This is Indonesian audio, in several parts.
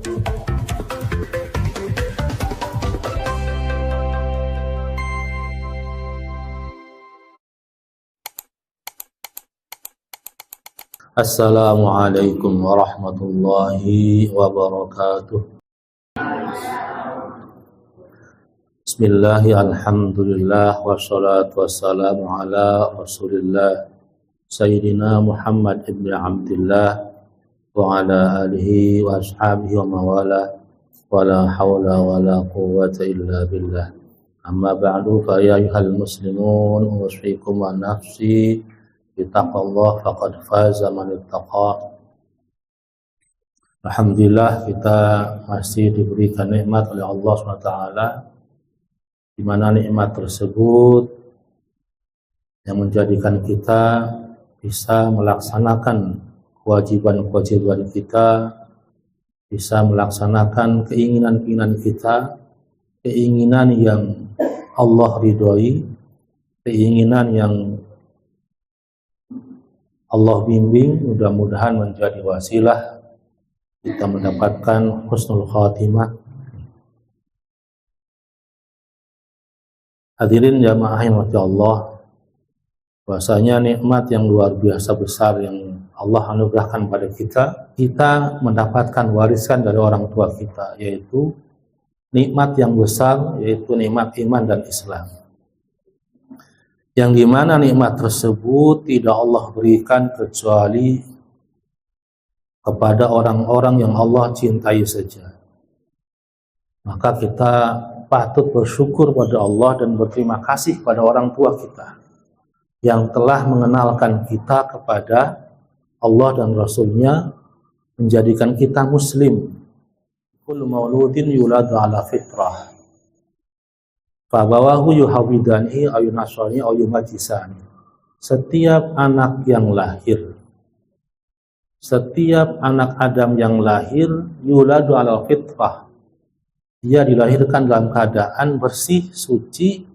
Assalamualaikum warahmatullahi wabarakatuh. Bismillahi alhamdulillah wassalatu wassalamu ala rasulillah Sayyidina Muhammad ibn Abdillah wa ala alihi wa ashabihi wa mawala wa la hawla wa la quwwata illa billah. Amma ba'du fa ya ayyuhal muslimun usikum wa nafsi bittaqwallah faqad faza man ittaqa. Alhamdulillah kita masih diberikan nikmat oleh Allah SWT, di mana nikmat tersebut yang menjadikan kita bisa melaksanakan kewajiban-kewajiban kita, bisa melaksanakan keinginan-keinginan kita, keinginan yang Allah ridhoi, keinginan yang Allah bimbing, mudah-mudahan menjadi wasilah kita mendapatkan husnul khatimah. Hadirin jamaah yang dirahmati Allah, bahwasanya nikmat yang luar biasa besar yang Allah anugerahkan pada kita mendapatkan warisan dari orang tua kita, yaitu nikmat yang besar, yaitu nikmat iman dan Islam. Yang dimana nikmat tersebut tidak Allah berikan kecuali kepada orang-orang yang Allah cintai saja. Maka kita patut bersyukur pada Allah dan berterima kasih pada orang tua kita yang telah mengenalkan kita kepada Allah dan Rasulnya, menjadikan kita muslim. Kullu mauludin yuladu ala fitrah fabawahu yuhawidani ayunasrani ayumajisani. Setiap anak yang lahir, setiap anak Adam yang lahir, yuladu ala fitrah, dia dilahirkan dalam keadaan bersih, suci.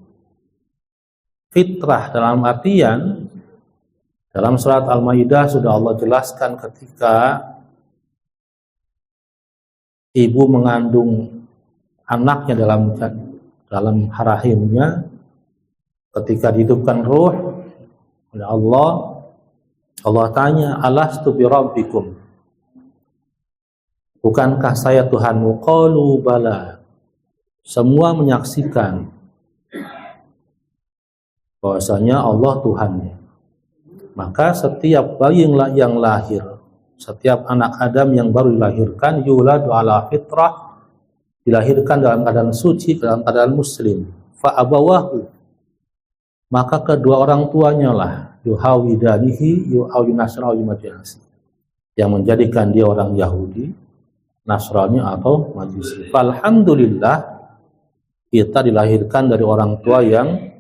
Fitrah dalam artian, dalam surat Al-Maidah sudah Allah jelaskan ketika ibu mengandung anaknya dalam rahimnya, ketika dihidupkan ruh oleh Allah, Allah tanya, alastu bi rabbikum, bukankah saya Tuhanmu? Qalu bala, semua menyaksikan bahwasanya Allah Tuhannya. Maka setiap bayi yang lahir, setiap anak Adam yang baru dilahirkan, yuladu ala fitrah, dilahirkan dalam keadaan suci, dalam keadaan muslim. Fa'abawahu, maka kedua orang tuanya lah, yuhawidanihi yuhawinasra yumajiasi, yang menjadikan dia orang Yahudi, Nasrani atau Majusi. Alhamdulillah kita dilahirkan dari orang tua yang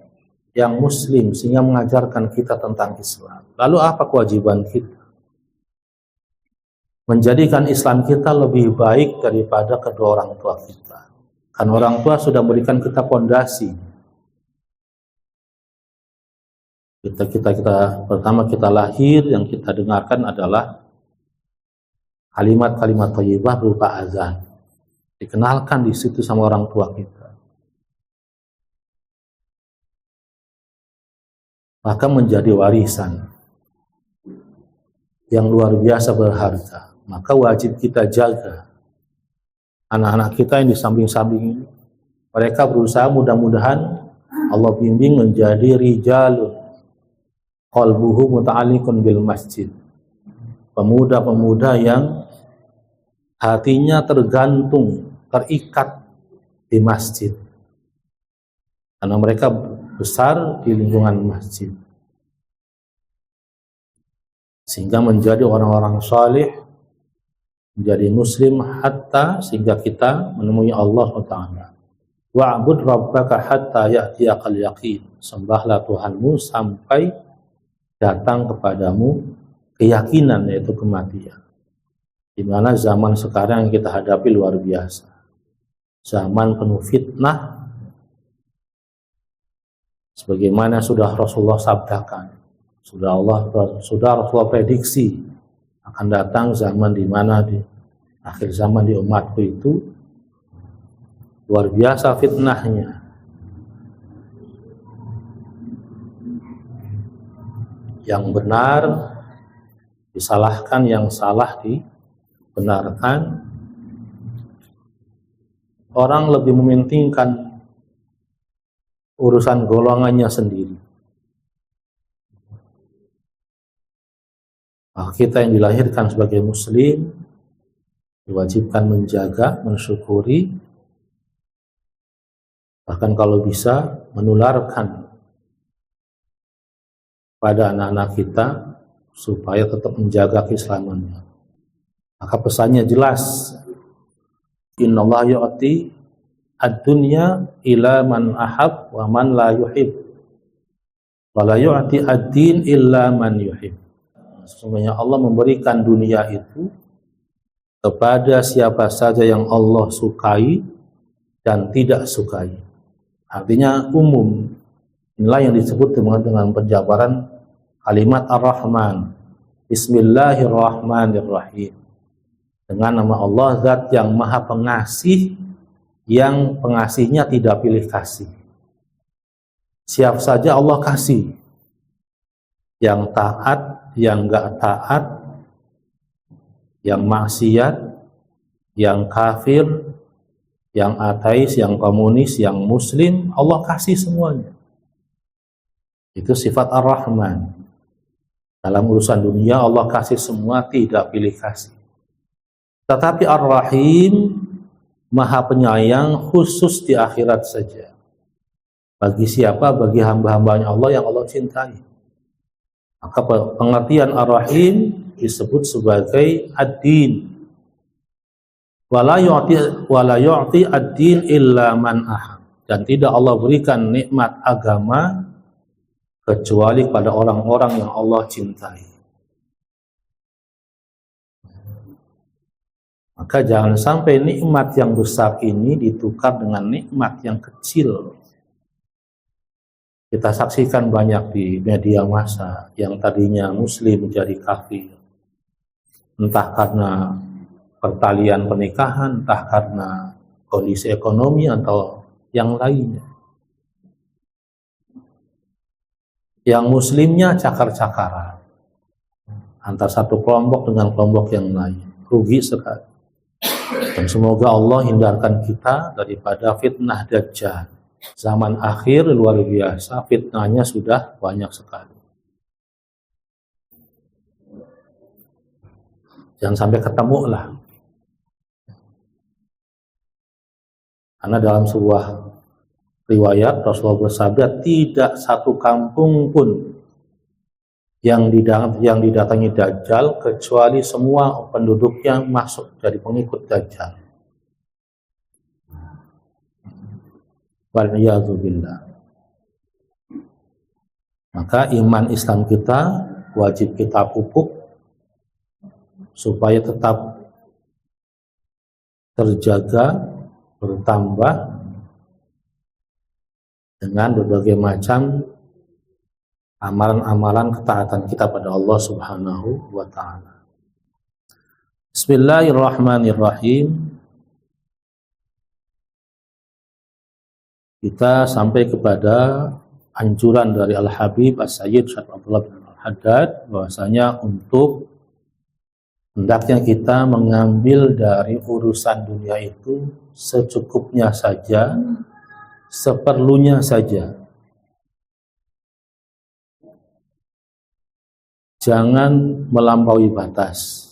muslim, sehingga mengajarkan kita tentang Islam. Lalu apa kewajiban kita? Menjadikan Islam kita lebih baik daripada kedua orang tua kita. Karena orang tua sudah memberikan kita fondasi. Pertama kita lahir, yang kita dengarkan adalah kalimat-kalimat thayyibah berupa azan. Dikenalkan di situ sama orang tua kita. Maka menjadi warisan yang luar biasa berharga. Maka wajib kita jaga anak-anak kita yang di samping-samping ini. Mereka berusaha, mudah-mudahan Allah bimbing menjadi rijalun qalbuhu muta'alliqun bil masjid, pemuda-pemuda yang hatinya tergantung, terikat di masjid, karena mereka besar di lingkungan masjid, sehingga menjadi orang-orang saleh, menjadi muslim hatta sehingga kita menemui Allah SWT. Wa'bud rabbaka hatta ya'tiyakal yaqin, sembahlah Tuhanmu sampai datang kepadamu keyakinan, yaitu kematian. Di mana zaman sekarang yang kita hadapi luar biasa, zaman penuh fitnah, sebagaimana sudah Rasulullah sabdakan, sudah Rasulullah prediksi akan datang zaman di mana Akhir zaman di umatku itu luar biasa fitnahnya. Yang benar disalahkan, yang salah dibenarkan. Orang lebih mementingkan urusan golongannya sendiri. Maka kita yang dilahirkan sebagai muslim diwajibkan menjaga, mensyukuri, bahkan kalau bisa menularkan pada anak-anak kita supaya tetap menjaga keislamannya. Maka pesannya jelas, innallaha yu'ti ad-dunya ila man ahab wa man la yuhib wa la yu'ti ad-din illa man yuhib. Sesungguhnya Allah memberikan dunia itu kepada siapa saja yang Allah sukai dan tidak sukai. Artinya umum. Inilah yang disebut dengan penjabaran kalimat Ar-Rahman. Bismillahirrahmanirrahim. Dengan nama Allah, zat yang maha pengasih, yang pengasihnya tidak pilih kasih. Siap saja Allah kasih. Yang taat, yang enggak taat, yang maksiat, yang kafir, yang ateis, yang komunis, yang muslim, Allah kasih semuanya. Itu sifat Ar-Rahman. Dalam urusan dunia Allah kasih semua, tidak pilih kasih. Tetapi Ar-Rahim, maha penyayang, khusus di akhirat saja. Bagi siapa? Bagi hamba-hambanya Allah yang Allah cintai. Maka pengertian Ar-Rahim disebut sebagai ad-din. Wala yu'ti ad-din illa man ahab. Dan tidak Allah berikan nikmat agama kecuali pada orang-orang yang Allah cintai. Maka jangan sampai nikmat yang besar ini ditukar dengan nikmat yang kecil. Kita saksikan banyak di media massa yang tadinya muslim menjadi kafir. Entah karena pertalian pernikahan, entah karena kondisi ekonomi atau yang lainnya. Yang muslimnya cakar-cakaran antara satu kelompok dengan kelompok yang lain. Rugi sekali. Dan semoga Allah hindarkan kita daripada fitnah Dajjal. Zaman akhir luar biasa, fitnahnya sudah banyak sekali. Jangan sampai ketemu lah. Karena dalam sebuah riwayat Rasulullah bersabda, tidak satu kampung pun yang didatangi Dajjal kecuali semua penduduknya masuk jadi pengikut Dajjal. Waliyadzubillah. Maka iman Islam kita wajib kita pupuk supaya tetap terjaga, bertambah dengan berbagai macam amalan-amalan ketaatan kita pada Allah Subhanahu wa ta'ala. Bismillahirrahmanirrahim. Kita sampai kepada anjuran dari Al-Habib As-Sayyid Syekh Abdullah bin Al-Haddad bahwasanya untuk hendaknya kita mengambil dari urusan dunia itu secukupnya saja, seperlunya saja. Jangan melampaui batas.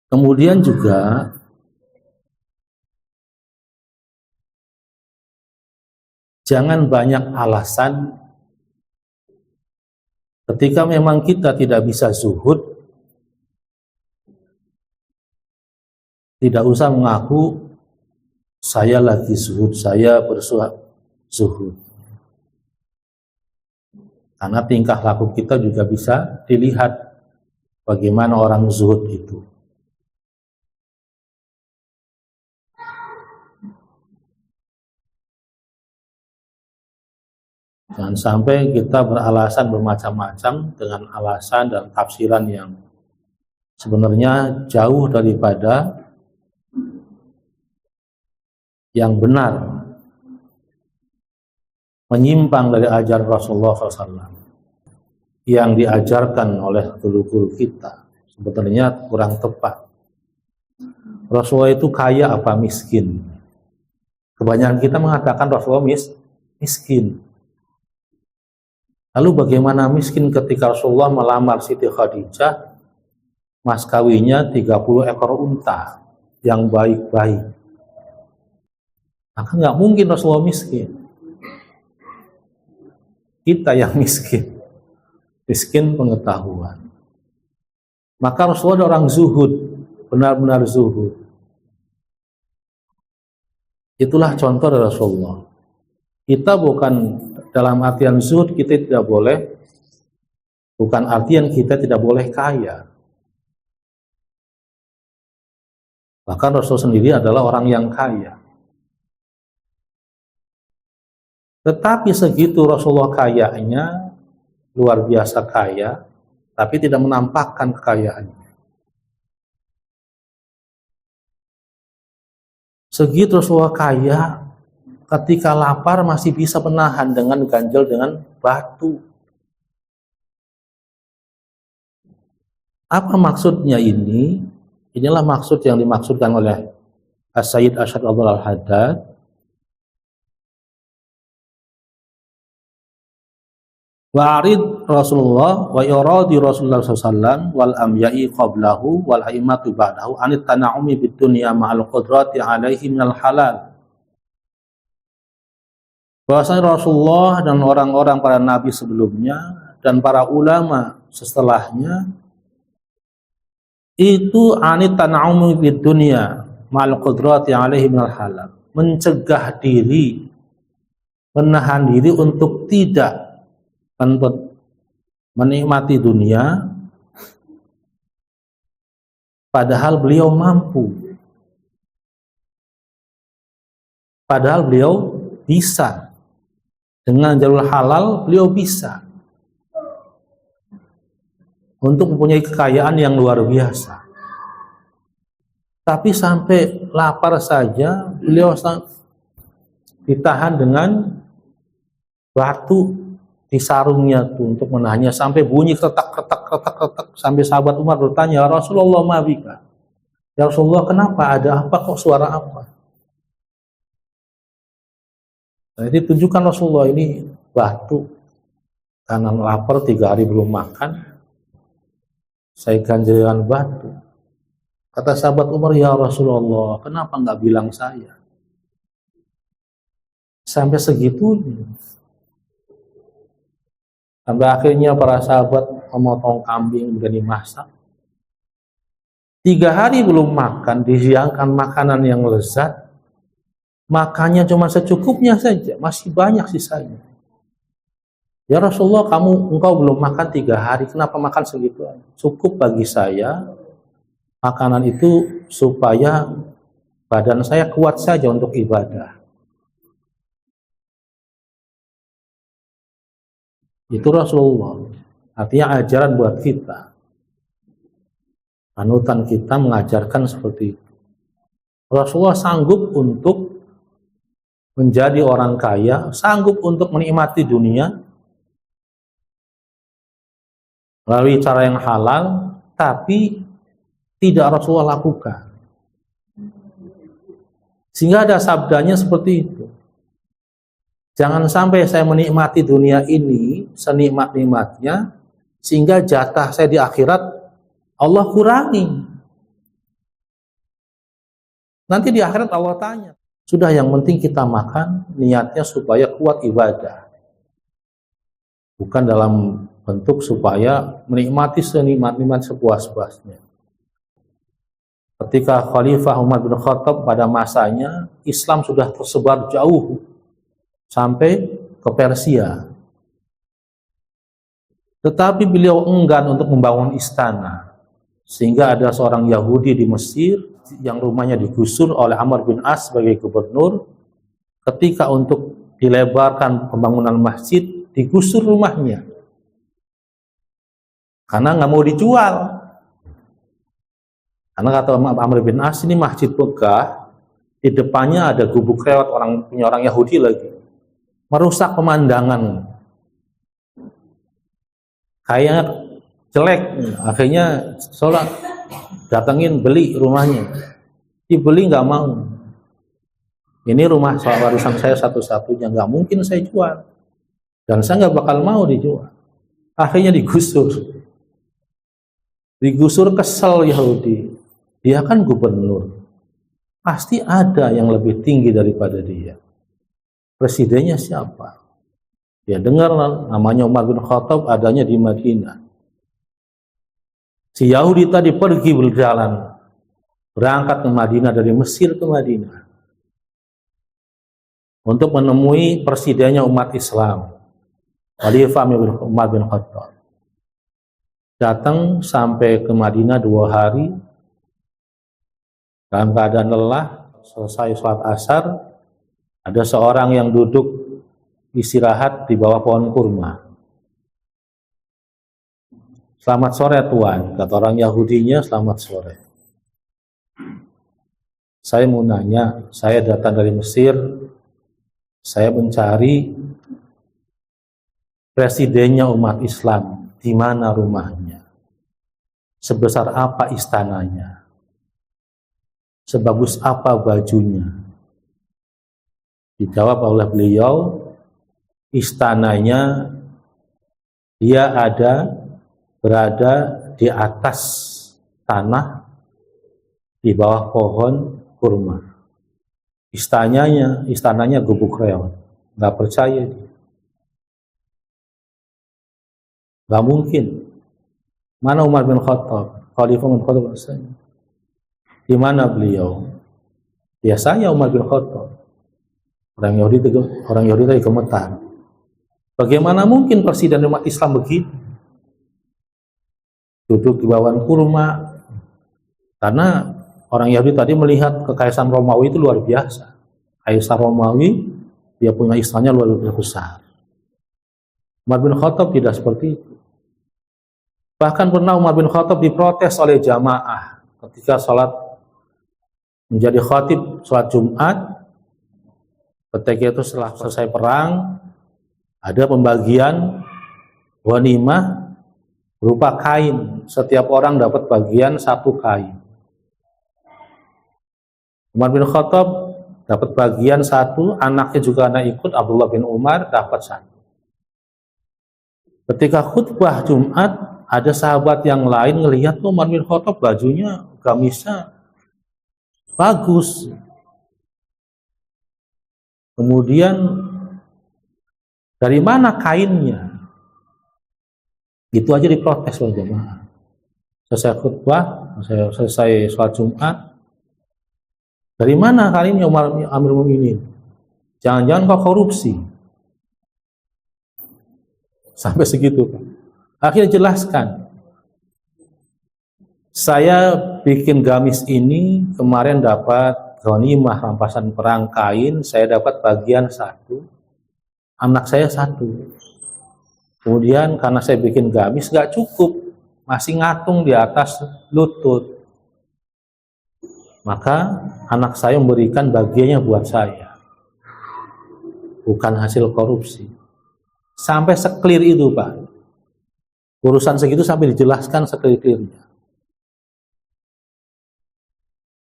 Kemudian juga jangan banyak alasan ketika memang kita tidak bisa zuhud. Tidak usah mengaku saya lagi zuhud, saya zuhud. Karena tingkah laku kita juga bisa dilihat bagaimana orang zuhud itu. Jangan sampai kita beralasan bermacam-macam dengan alasan dan tafsiran yang sebenarnya jauh daripada yang benar, menyimpang dari ajaran Rasulullah SAW yang diajarkan oleh guru-guru kita. Sebenarnya kurang tepat. Rasulullah itu kaya apa miskin? Kebanyakan kita mengatakan Rasulullah miskin. Lalu bagaimana miskin ketika Rasulullah melamar Siti Khadijah, mas kawinnya 30 ekor unta yang baik-baik? Maka nggak mungkin Rasulullah miskin. Kita yang miskin pengetahuan. Maka Rasulullah orang zuhud, benar-benar zuhud. Itulah contoh dari Rasulullah. Kita bukan dalam artian zuhud, kita tidak boleh, bukan artian kita tidak boleh kaya. Bahkan Rasul sendiri adalah orang yang kaya. Tetapi segitu Rasulullah kayanya, luar biasa kaya, tapi tidak menampakkan kekayaannya. Segitu Rasulullah kaya, ketika lapar masih bisa menahan dengan ganjel dengan batu. Apa maksudnya ini? Inilah maksud yang dimaksudkan oleh As-Sayyid Asy'ad Abdul Al-Haddad. Wa'arid Rasulullah wa iradi Rasulullah SAW wal amya'i qablahu wal a'immatu ba'dahu anit tana'umi bid dunya ma'al qudrati alaihi minal halal. Bahwasanya Rasulullah dan orang-orang para nabi sebelumnya dan para ulama setelahnya itu anit tana'umi bid dunya ma'al qudrati alaihi minal halal, mencegah diri, menahan diri untuk tidak menikmati dunia padahal beliau mampu, padahal beliau bisa dengan jalur halal, beliau bisa untuk mempunyai kekayaan yang luar biasa. Tapi sampai lapar saja beliau ditahan dengan batu di sarungnya tuh untuk menahannya sampai bunyi ketak sampai sahabat Umar bertanya, Rasulullah mabika, ya Rasulullah kenapa, ada apa, kok suara apa? Jadi tunjukkan Rasulullah ini batu karena lapar 3 hari belum makan, saya ganjil dengan batu. Kata sahabat Umar, ya Rasulullah kenapa nggak bilang saya? Sampai segitunya. Sampai akhirnya para sahabat memotong kambing dan dimasak. 3 hari belum makan, dihidangkan makanan yang lezat, makannya cuma secukupnya saja, masih banyak sisanya. Ya Rasulullah, engkau belum makan 3 hari, kenapa makan segitu? Cukup bagi saya, makanan itu supaya badan saya kuat saja untuk ibadah. Itu Rasulullah. Artinya ajaran buat kita. Panutan kita mengajarkan seperti itu. Rasulullah sanggup untuk menjadi orang kaya, sanggup untuk menikmati dunia melalui cara yang halal, tapi tidak Rasulullah lakukan. Sehingga ada sabdanya seperti itu. Jangan sampai saya menikmati dunia ini senikmat-nikmatnya, sehingga jatah saya di akhirat Allah kurangi. Nanti di akhirat Allah tanya. Sudah, yang penting kita makan, niatnya supaya kuat ibadah. Bukan dalam bentuk supaya menikmati senikmat-nikmat sepuas-puasnya. Ketika Khalifah Umar bin Khattab pada masanya, Islam sudah tersebar jauh sampai ke Persia. Tetapi beliau enggan untuk membangun istana. Sehingga ada seorang Yahudi di Mesir yang rumahnya digusur oleh Amr bin As sebagai gubernur. Ketika untuk dilebarkan pembangunan masjid, digusur rumahnya karena nggak mau dijual. Karena kata Amr bin As, ini masjid megah, di depannya ada gubuk reot punya orang Yahudi lagi, merusak pemandangan, kayaknya jelek. Akhirnya sholat, datengin beli rumahnya, dibeli nggak mau. Ini rumah warisan saya satu-satunya, nggak mungkin saya jual, dan saya nggak bakal mau dijual. Akhirnya digusur. Kesel Yahudi. Dia kan gubernur, pasti ada yang lebih tinggi daripada dia. Presidennya siapa? Dia dengar namanya Umar bin Khattab, adanya di Madinah. Si Yahudi tadi pergi berjalan, berangkat ke Madinah, dari Mesir ke Madinah, untuk menemui presidennya umat Islam, Khalifah Umar bin Khattab. Datang sampai ke Madinah 2 hari, dalam keadaan lelah. Selesai sholat asar, ada seorang yang duduk istirahat di bawah pohon kurma. Selamat sore Tuan, kata orang Yahudinya, selamat sore. Saya mau nanya, saya datang dari Mesir, saya mencari presidennya umat Islam, di mana rumahnya, sebesar apa istananya, sebagus apa bajunya. Dijawab oleh beliau, istananya dia berada di atas tanah, di bawah pohon kurma. Istananya gubuk reot. Nggak percaya dia. Nggak mungkin. Mana Umar bin Khattab? Khalifah bin Khattab. Di mana beliau? Ya saya, Umar bin Khattab. Orang Yahudi tadi gemetar. Bagaimana mungkin presiden umat Islam begitu? Duduk di bawah kurma. Karena orang Yahudi tadi melihat kekaisaran Romawi itu luar biasa. Kaisar Romawi, dia punya istananya luar biasa besar. Umar bin Khattab tidak seperti itu. Bahkan pernah Umar bin Khattab diprotes oleh jamaah ketika sholat, menjadi khatib sholat Jumat. Ketika itu setelah selesai perang, ada pembagian ghanimah berupa kain. Setiap orang dapat bagian 1 kain. Umar bin Khattab dapat bagian 1, anaknya juga ikut, Abdullah bin Umar dapat 1. Ketika khutbah Jumat, ada sahabat yang lain ngelihat Umar bin Khattab bajunya, gamisnya bagus. Kemudian dari mana kainnya? Itu aja diprotes oleh jemaah. Selesai khutbah, selesai sholat Jumat, dari mana kainnya Umar Amir Mu'minin? Jangan-jangan kau korupsi? Sampai segitu, Pak. Akhirnya jelaskan. Saya bikin gamis ini kemarin dapat ghanimah rampasan perang kain, saya dapat bagian 1, anak saya 1. Kemudian karena saya bikin gamis nggak cukup, masih ngatung di atas lutut, maka anak saya memberikan bagiannya buat saya, bukan hasil korupsi. Sampai seklir itu, Pak. Urusan segitu sampai dijelaskan seklir-klirnya.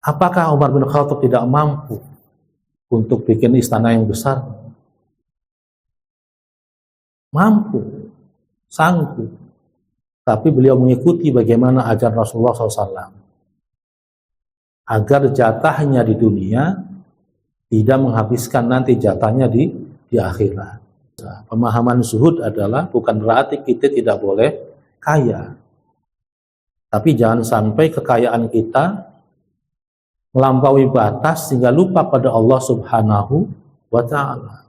Apakah Umar bin Khattab tidak mampu untuk bikin istana yang besar? Mampu, sanggup. Tapi beliau mengikuti bagaimana ajaran Rasulullah SAW. Agar jatahnya di dunia tidak menghabiskan nanti jatahnya di akhirat. Pemahaman zuhud adalah bukan berarti kita tidak boleh kaya. Tapi jangan sampai kekayaan kita melampaui batas sehingga lupa pada Allah Subhanahu wa Ta'ala.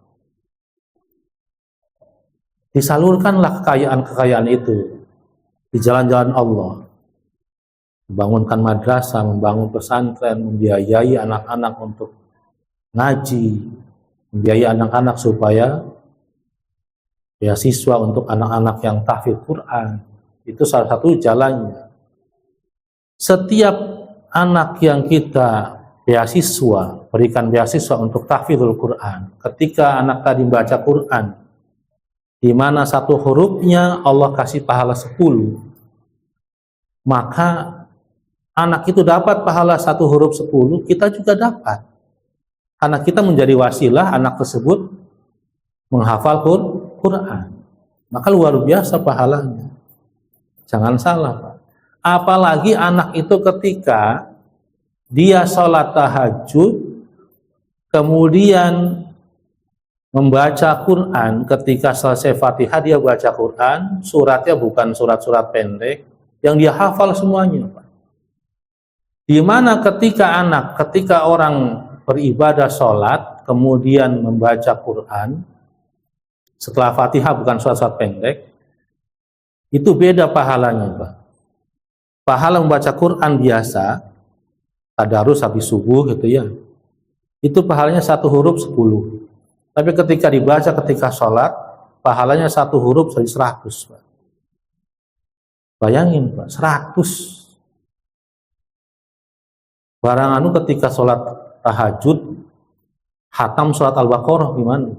Disalurkanlah kekayaan-kekayaan itu di jalan-jalan Allah. Membangunkan madrasah, membangun pesantren, membiayai anak-anak untuk ngaji, membiayai anak-anak supaya beasiswa untuk anak-anak yang tahfidz Quran. Itu salah satu jalannya. Setiap anak yang kita beasiswa, berikan beasiswa untuk tahfidzul Quran, ketika anak tadi membaca Quran, di mana satu hurufnya Allah kasih pahala 10, maka anak itu dapat pahala satu huruf 10, kita juga dapat. Karena kita menjadi wasilah anak tersebut menghafal Quran. Maka luar biasa pahalanya. Jangan salah, Pak. Apalagi anak itu ketika dia sholat tahajud, kemudian membaca Quran, ketika selesai Fatihah dia baca Quran, suratnya bukan surat-surat pendek, yang dia hafal semuanya, Pak. Di mana ketika orang beribadah sholat, kemudian membaca Quran, setelah Fatihah bukan surat-surat pendek, itu beda pahalanya, Pak. Pahala membaca Quran biasa, tadarus habis subuh gitu ya, itu pahalanya satu huruf 10. Tapi ketika dibaca ketika sholat, pahalanya satu huruf jadi 100, Pak. Bayangin, Pak, 100. Barang ketika sholat tahajud, khatam surat Al-Baqarah gimana?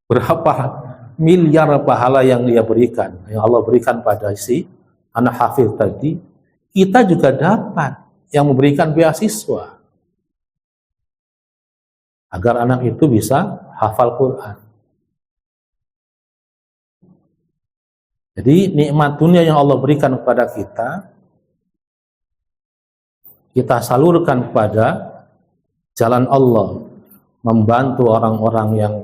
Berapa miliar pahala yang dia berikan, yang Allah berikan pada si anak hafidz tadi, kita juga dapat yang memberikan beasiswa agar anak itu bisa hafal Quran. Jadi nikmat dunia yang Allah berikan kepada kita salurkan kepada jalan Allah, membantu orang-orang yang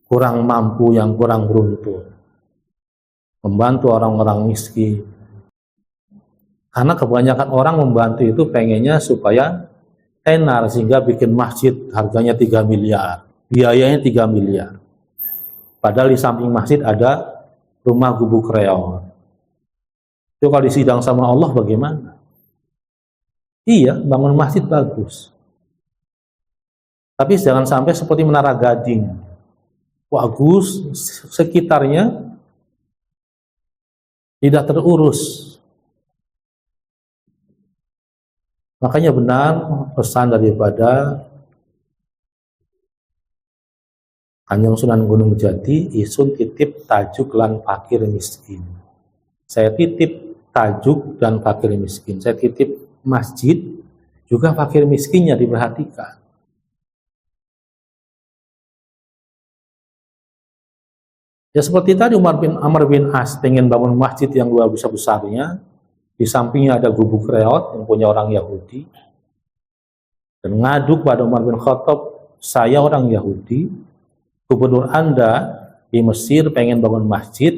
kurang mampu, yang kurang beruntung, membantu orang-orang miskin. Karena kebanyakan orang membantu itu pengennya supaya tenar, sehingga bikin masjid harganya 3 miliar, biayanya 3 miliar. Padahal di samping masjid ada rumah gubuk reon. Itu kalau disidang sama Allah bagaimana? Iya, bangun masjid bagus. Tapi jangan sampai seperti Menara Gading. Bagus, sekitarnya tidak terurus. Makanya benar pesan daripada Kanjeng Sunan Gunung Jati, isun titip tajuk lan fakir miskin. Saya titip tajuk dan fakir miskin. Saya titip masjid, juga fakir miskinnya diperhatikan. Ya seperti tadi Amr bin As pengen bangun masjid yang luar biasa besarnya, di sampingnya ada gubuk reot yang punya orang Yahudi, dan ngadu pada Umar bin Khattab, saya orang Yahudi, gubernur Anda di Mesir pengen bangun masjid,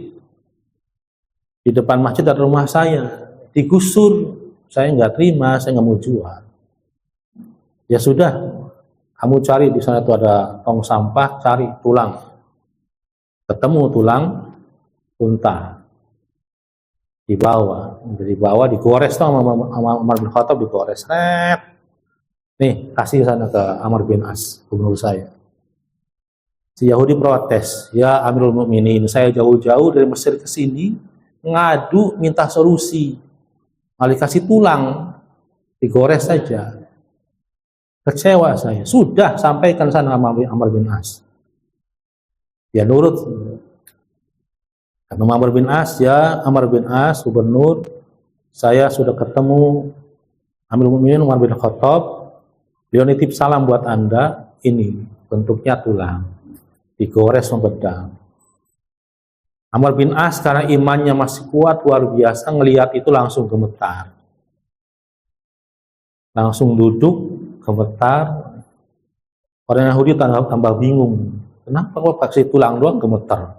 di depan masjid ada rumah saya, digusur, saya nggak terima, saya nggak mau jual. Ya sudah, kamu cari di sana tuh ada tong sampah, cari tulang. Ketemu tulang unta, dibawa digores tuh sama Umar bin Khattab, digores, nih kasih sana ke Amr bin As, gubernur saya. Si Yahudi protes, ya Amirul Mukminin, saya jauh-jauh dari Mesir ke sini ngadu minta solusi, malah kasih tulang, digores saja. Kecewa saya. Sudah sampaikan sana Amr bin As. Ya nurut. Kata Amr bin As, ya Amr bin As, gubernur, saya sudah ketemu Amirul Mukminin Umar bin Khattab, beliau nitip salam buat Anda, ini bentuknya tulang, digores membedang. Amr bin As karena imannya masih kuat luar biasa, ngelihat itu langsung gemetar, langsung duduk gemetar. Orang Yahudi tambah bingung, kenapa kok kasih tulang doang gemetar?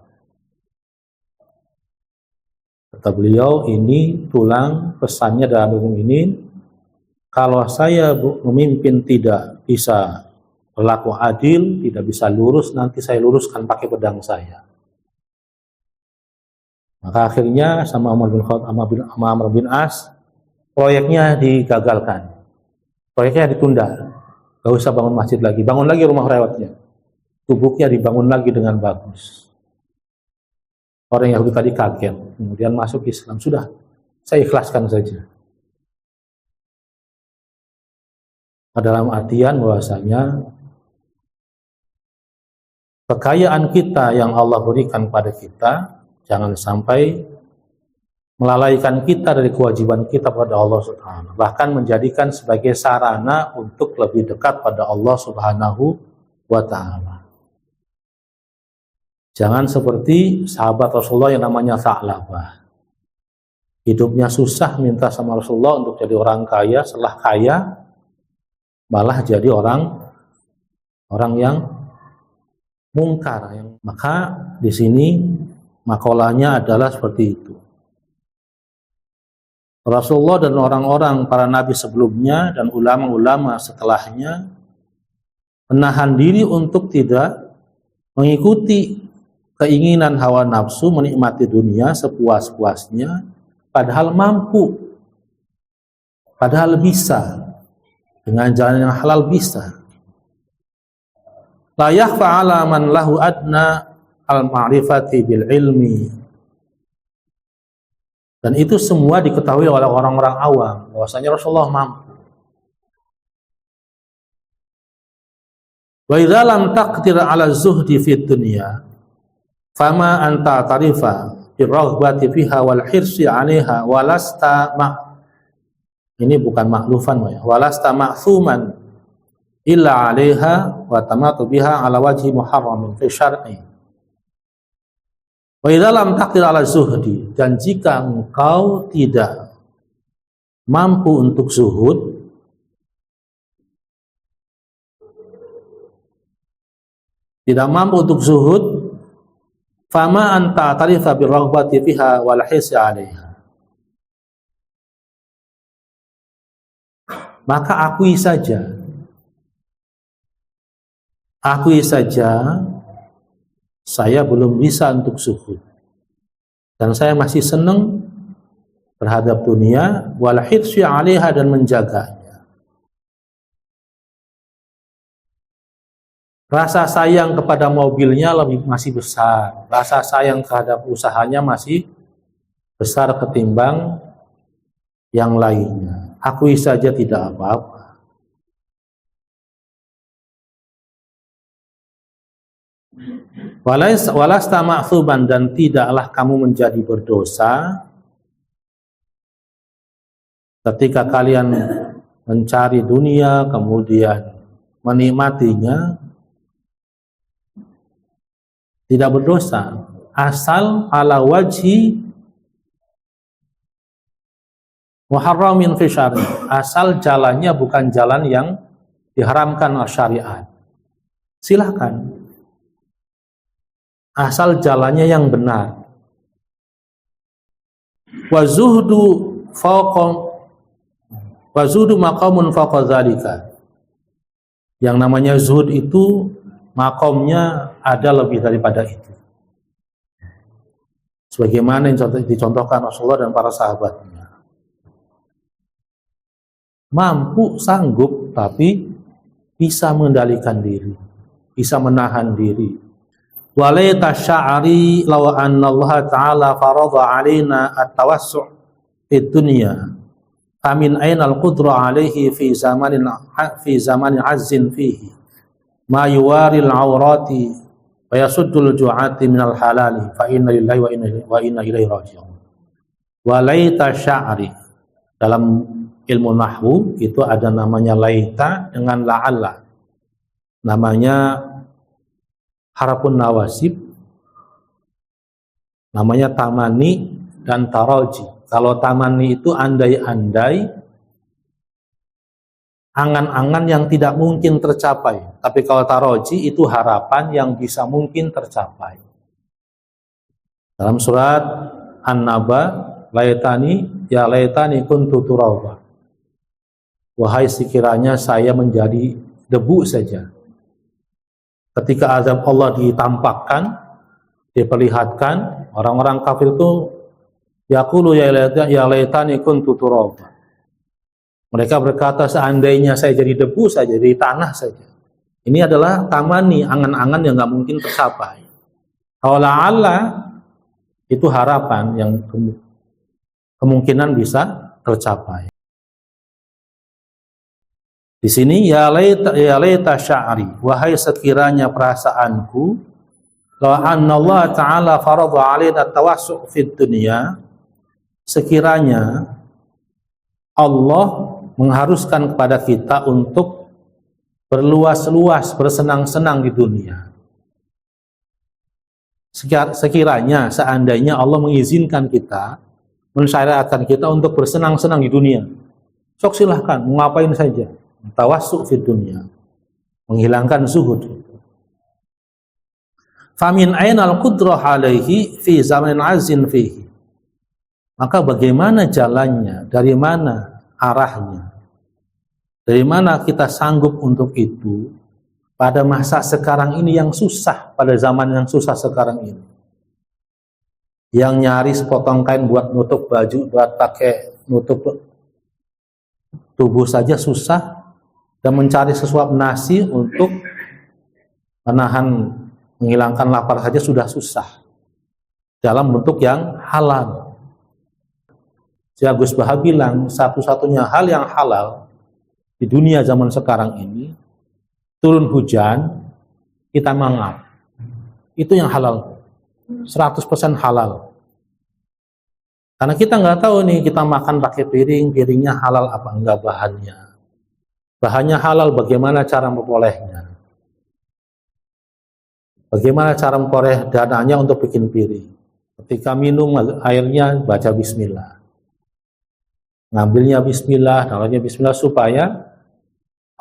Kata beliau, ini tulang, pesannya dalam hukum ini, kalau saya memimpin tidak bisa berlaku adil, tidak bisa lurus, nanti saya luruskan pakai pedang saya. Maka akhirnya sama Amr bin As, proyeknya digagalkan, proyeknya ditunda, gak usah bangun masjid lagi, bangun lagi rumah rewatnya. gubuknya dibangun lagi dengan bagus. Orang Yahudi tadi kaget, kemudian masuk Islam. Sudah, saya ikhlaskan saja. Dalam artian bahwasanya kekayaan kita yang Allah berikan pada kita jangan sampai melalaikan kita dari kewajiban kita pada Allah Subhanahu, bahkan menjadikan sebagai sarana untuk lebih dekat pada Allah Subhanahu wa Ta'ala. Jangan seperti sahabat Rasulullah yang namanya Tha'labah. Hidupnya susah, minta sama Rasulullah untuk jadi orang kaya, setelah kaya malah jadi orang yang mungkar. Maka di sini makolahnya adalah seperti itu. Rasulullah dan orang-orang para nabi sebelumnya dan ulama-ulama setelahnya menahan diri untuk tidak mengikuti keinginan hawa nafsu, menikmati dunia sepuas-puasnya, padahal mampu, padahal bisa, dengan jalan yang halal bisa. La yakhfa 'ala man lahu adna al-ma'rifati bil ilmi. Dan itu semua diketahui oleh orang-orang awam bahwasanya Rasulullah mampu. Wa idza lam taqdir 'ala zuhdi fid dunya fama anta tarifa birraghbati fiha wal hirsi 'alaiha walasta ini bukan maklufan ya, walasta ma'thuman illa 'alaiha wa tamatu biha 'ala wajhi muharramin fi syar'i. Wa idza lam taqdir 'ala zuhdi, dan jika engkau tidak mampu untuk zuhud, fama anta tarifa birraghbati fiha wal hirsi 'alaiha. Maka akui saja saya belum bisa untuk zuhud, dan saya masih senang terhadap dunia, wal hirsi 'alaiha, dan menjaganya. Rasa sayang kepada mobilnya masih besar, rasa sayang terhadap usahanya masih besar ketimbang yang lainnya. Akui saja tidak apa-apa. Walasta ma'tsuban, dan tidaklah kamu menjadi berdosa ketika kalian mencari dunia kemudian menikmatinya. Tidak berdosa asal ala wajhi muharramin fi syar'i, asal jalannya bukan jalan yang diharamkan oleh syariat. Silakan, asal jalannya yang benar. Wa zuhdu maqamun fawqa dzalika. Yang namanya zuhud itu makomnya ada lebih daripada itu. Sebagaimana yang dicontohkan Rasulullah dan para sahabatnya. Mampu, sanggup, tapi bisa mengendalikan diri, bisa menahan diri. Walaita sya'ari law anna Allah ta'ala farada 'alaina at-tawassu' fid dunya famin aina al-qudra 'alaihi fi zamanin azzin fihi ma yuwari al-'awrati wa yasuddul ju'ati minal halali fa inna lillahi wa inna ilaihi raji'un. Walaita sya'ari, dalam ilmu nahwu itu ada namanya laita dengan la'alla, namanya harapun nawasib, namanya tamani dan taraji. Kalau tamani itu andai-andai, angan-angan yang tidak mungkin tercapai. Tapi kalau taraji itu harapan yang bisa mungkin tercapai. Dalam surat An-Naba, laitani ya laitani kuntu turaba. Wahai sekiranya saya menjadi debu saja. Ketika azab Allah ditampakkan, diperlihatkan, orang-orang kafir itu yaqulu ya laitani kuntu turaba. Mereka berkata, seandainya saya jadi debu saja, jadi tanah saja. Ini adalah tamani, angan-angan yang nggak mungkin tercapai. La'alla itu harapan yang kemungkinan bisa tercapai. Di sini ya laita sya'ri, wahai sekiranya perasaanku, la anna Allah Ta'ala faradha 'alaina tawassu' fid dunya, sekiranya Allah mengharuskan kepada kita untuk berluas-luas, bersenang-senang di dunia. Sekiranya, seandainya Allah mengizinkan kita, mensyariatkan kita untuk bersenang-senang di dunia, sok silahkan, mau ngapain saja. Tawassu' fid dunya, menghilangkan zuhud. Famin ainal qudrah alaihi fi zamanin azin fihi. Maka bagaimana jalannya, dari mana arahnya, dari mana kita sanggup untuk itu pada masa sekarang ini yang susah, pada zaman yang susah sekarang ini, yang nyaris potong kain buat nutup baju, buat pakai nutup tubuh saja susah, dan mencari sesuap nasi untuk menahan, menghilangkan lapar saja sudah susah dalam bentuk yang halal. Si Gus Baha bilang satu-satunya hal yang halal di dunia zaman sekarang ini, turun hujan kita mangap, itu yang halal, 100% halal. Karena kita nggak tahu nih, kita makan pakai piring, piringnya halal apa enggak bahannya. Bahannya halal, bagaimana cara memperolehnya? Bagaimana cara memperoleh dananya untuk bikin piring? Ketika minum airnya baca bismillah. Ngambilnya bismillah, naruhnya bismillah supaya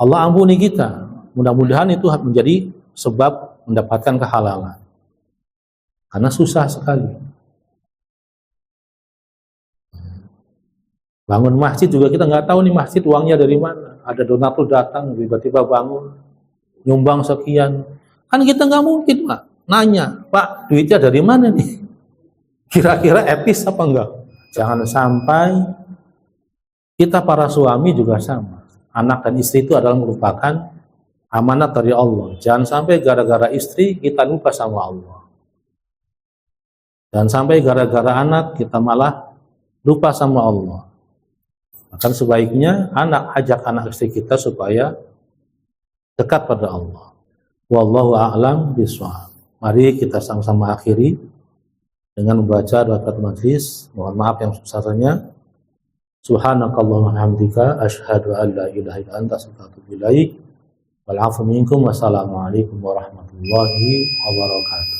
Allah ampuni kita. Mudah-mudahan itu menjadi sebab mendapatkan kehalalan. Karena susah sekali. Bangun masjid juga kita nggak tahu nih masjid uangnya dari mana. Ada donatur datang tiba-tiba bangun nyumbang sekian, kan kita nggak mungkin Pak nanya, Pak duitnya dari mana nih, kira-kira etis apa enggak. Jangan sampai kita para suami juga sama, anak dan istri itu adalah merupakan amanat dari Allah. Jangan sampai gara-gara istri kita lupa sama Allah, jangan sampai gara-gara anak kita malah lupa sama Allah. Maka sebaiknya ajak anak istri kita supaya dekat pada Allah. Wallahu a'lam bishawab. Mari kita sama-sama akhiri dengan membaca doa majlis. Mohon maaf yang sebesar-besarnya. Subhanakallahumma hamdika asyhadu an la ilaha illa anta astaghfiruka wa atubu ilaik. Wal 'afwu minkum. Wassalamualaikum warahmatullahi wabarakatuh.